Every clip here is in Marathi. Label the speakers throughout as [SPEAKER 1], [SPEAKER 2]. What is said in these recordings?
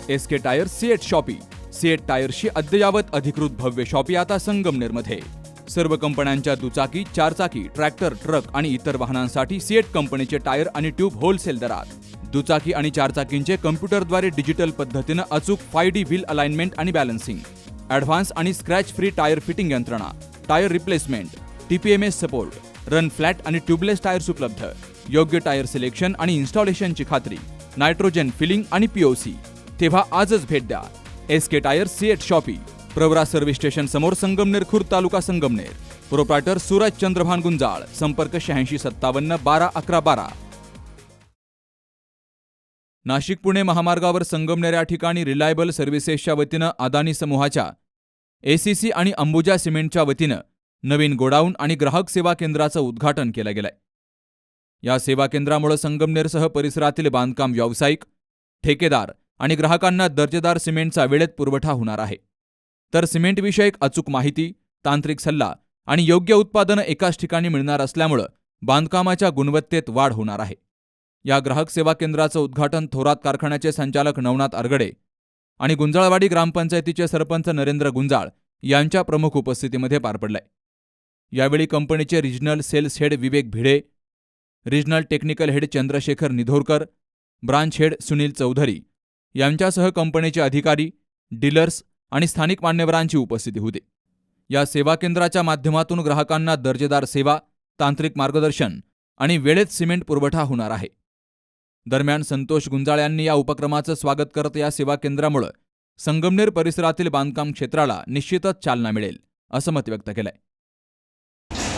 [SPEAKER 1] SK tyre CEAT shoppe. CEAT टायर्सची अद्ययावत अधिकृत भव्य शॉपी आता संगमनेरमध्ये. सर्व कंपन्यांच्या दुचाकी, चारचाकी, ट्रॅक्टर, ट्रक आणि इतर वाहनांसाठी सिएट कंपनीचे टायर आणि ट्यूब होलसेल दरात. दुचाकी आणि चारचाकींचे कम्प्युटरद्वारे डिजिटल पद्धतीनं अचूक 5D व्हील अलाइनमेंट आणि बॅलन्सिंग, ॲडव्हान्स आणि स्क्रॅच फ्री टायर फिटिंग यंत्रणा, tyre replacement, TPMS support, run flat आणि ट्यूबलेस टायर्स उपलब्ध. योग्य टायर सिलेक्शन आणि इन्स्टॉलेशनची खात्री, नायट्रोजन फिलिंग आणि POC. तेव्हा आजच भेट द्या SK tyre CEAT shoppe, Pravara service station समोर, संगमनेर खुर्द, तालुका संगमनेर. प्रोप्रायटर सूरज चंद्रभान गुंजाळ. संपर्क 8657 12 11 12. नाशिक पुणे महामार्गावर संगमनेर या ठिकाणी रिलायबल सर्व्हिसेसच्या वतीनं अदानी समूहाच्या ACC आणि अंबुजा सिमेंटच्या वतीनं नवीन गोडाऊन आणि ग्राहक सेवा केंद्राचं उद्घाटन केलं गेलंय. या सेवा केंद्रामुळे संगमनेरसह परिसरातील बांधकाम व्यावसायिक, ठेकेदार आणि ग्राहकांना दर्जेदार सिमेंटचा वेळेत पुरवठा होणार आहे. तर सिमेंटविषयक अचूक माहिती, तांत्रिक सल्ला आणि योग्य उत्पादनं एकाच ठिकाणी मिळणार असल्यामुळं बांधकामाच्या गुणवत्तेत वाढ होणार आहे. या ग्राहक सेवा केंद्राचं उद्घाटन थोरात कारखान्याचे संचालक नवनाथ आरगडे आणि गुंजाळवाडी ग्रामपंचायतीचे सरपंच नरेंद्र गुंजाळ यांच्या प्रमुख उपस्थितीमध्ये पार पडलंय. यावेळी कंपनीचे regional sales head Vivek Bhide, regional technical head Chandrashekhar Nidhorkar, branch head Sunil Chaudhari यांच्यासह कंपनीचे अधिकारी, डीलर्स आणि स्थानिक मान्यवरांची उपस्थिती होती. या सेवा केंद्राच्या माध्यमातून ग्राहकांना दर्जेदार सेवा, तांत्रिक मार्गदर्शन आणि वेळेत सिमेंट पुरवठा होणार आहे. दरम्यान संतोष गुंजाळ यांनी या उपक्रमाचं स्वागत करत या सेवा केंद्रामुळे संगमनेर परिसरातील बांधकाम क्षेत्राला निश्चितच चालना मिळेल असं मत व्यक्त केलंय.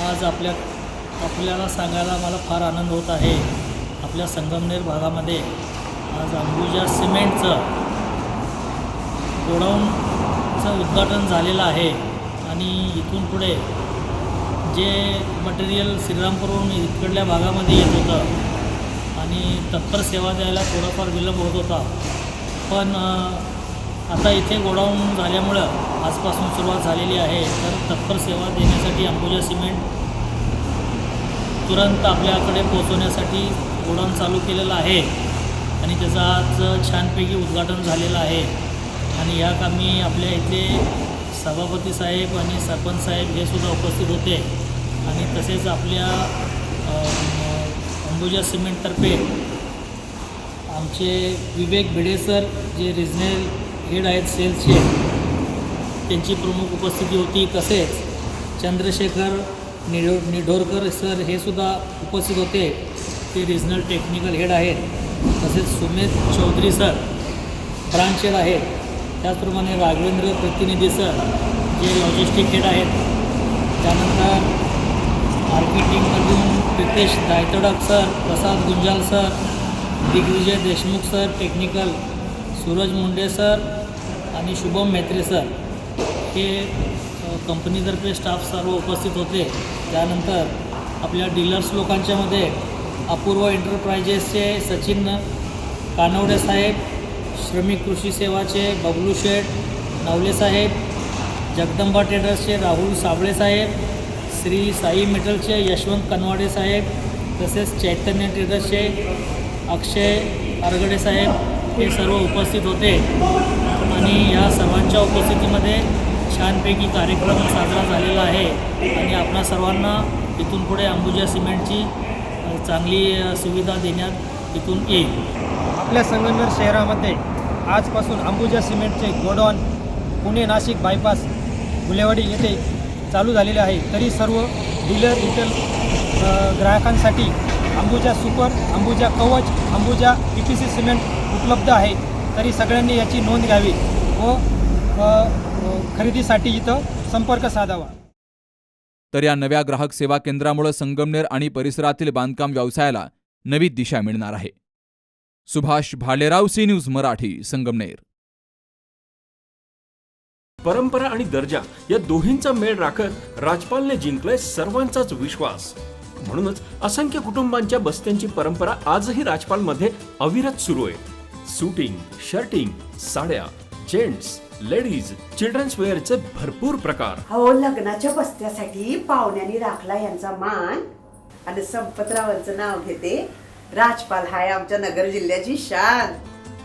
[SPEAKER 2] आज आपल्याला सांगायला मला फार आनंद होत आहे. आपल्या संगमनेर भागामध्ये आज अंबुजा सिमेंटचं गोडाऊनचं उद्घाटन झालेलं आहे आणि इथून पुढे जे मटेरियल श्रीरामपूरहून इकडल्या भागामध्ये येत होतं आणि तत्पर सेवा द्यायला थोडाफार विलंब होत होता, पण आता इथे गोडाऊन झाल्यामुळं आजपासून सुरुवात झालेली आहे. तर तत्पर सेवा देण्यासाठी अंबुजा सिमेंट तुरंत आपल्याकडे पोहोचवण्यासाठी गोडाऊन चालू केलेलं आहे आणि त्याचं आज छानपैकी उद्घाटन झालेलं आहे. आणि या कामी आपल्या इथले सभापती साहेब आणि सरपंच साहेब हे सुद्धा उपस्थित होते आणि तसेच आपल्या अंबुजा सिमेंटतर्फे आमचे विवेक भिडे सर जे रिजनल हेड आहेत सेल्सचे, त्यांची प्रमुख उपस्थिती होती. तसेच चंद्रशेखर निधोरकर सर हे सुद्धा उपस्थित होते, ते रिजनल टेक्निकल हेड आहेत. तसेच Sumedh Chaudhari sir branch head आहेत. त्याचप्रमाणे राघवेंद्र प्रतिनिधी सर जे लॉजिस्टिक हेड आहेत. त्यानंतर मार्केटिंगमधून Pritesh Daytadak sir, Prasad Gunjal sir, Digvijay Deshmukh sir technical, Suraj Munde sir आणि शुभम मेत्रे सर हे कंपनीतर्फे स्टाफ सर्व उपस्थित होते. त्यानंतर आपल्या डीलर्स लोकांच्यामध्ये अपूर्व एंटरप्राइजेसचे सचिन कानवडे साहेब, श्रमिक कृषी सेवाचे बबलू शेठ नवले साहेब, जगदंबा ट्रेडर्सचे राहुल साबळे साहेब, श्री साई मेटलचे यशवंत कनवाडे साहेब, तसेच चैतन्य ट्रेडर्सचे अक्षय आरगडे साहेब हे सर्व उपस्थित होते. आणि या सर्वांच्या उपस्थितीमध्ये छानपैकी कार्यक्रम साजरा झालेला आहे आणि आपणा सर्वांना इथून पुढे अंबुजा सिमेंटची चांगली सुविधा देण्यात इथून येईल.
[SPEAKER 3] आपल्या संगमनेर शहरामध्ये आजपासून अंबुजा सिमेंटचे गोडाऊन पुणे नाशिक बायपास गुलेवाडी येथे चालू झालेले आहे. तरी सर्व डीलर रिटेल ग्राहकांसाठी अंबुजा सुपर, अंबुजा कवच, अंबुजा PPC सिमेंट उपलब्ध आहे. तरी सगळ्यांनी याची नोंद घ्यावी व खरेदीसाठी इथं संपर्क साधावा.
[SPEAKER 1] तर या नव्या ग्राहक सेवा केंद्रामुळे संगमनेर आणि परिसरातील बांधकाम व्यवसायाला नवी दिशा मिळणार आहे. Subhash Bhalerao, C news Marathi, Sangamner.
[SPEAKER 4] परंपरा आणि दर्जा या दोहींचा मेळ राखत राजपालने जिंकलाय सर्वांचाच विश्वास. म्हणूनच असंख्य कुटुंबांच्या बस्त्यांची परंपरा आजही राजपालमध्ये अविरत सुरू आहे. सूटिंग, शर्टिंग, साड्या, जेंट्स, लेडीज, चिल्ड्रन्स वेअरचे भरपूर प्रकार.
[SPEAKER 5] हो, लग्नाच्या बस्त्यासाठी पाहुण्यांनी राखला यांचा मान आणि संपतरावांचं नाव घेते. राजपाल हाय आमच्या नगर जिल्ह्याची शान.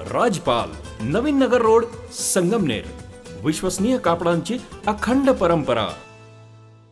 [SPEAKER 4] राजपाल, नवीन नगर रोड, संगमनेर. विश्वसनीय कापडांची अखंड परंपरा.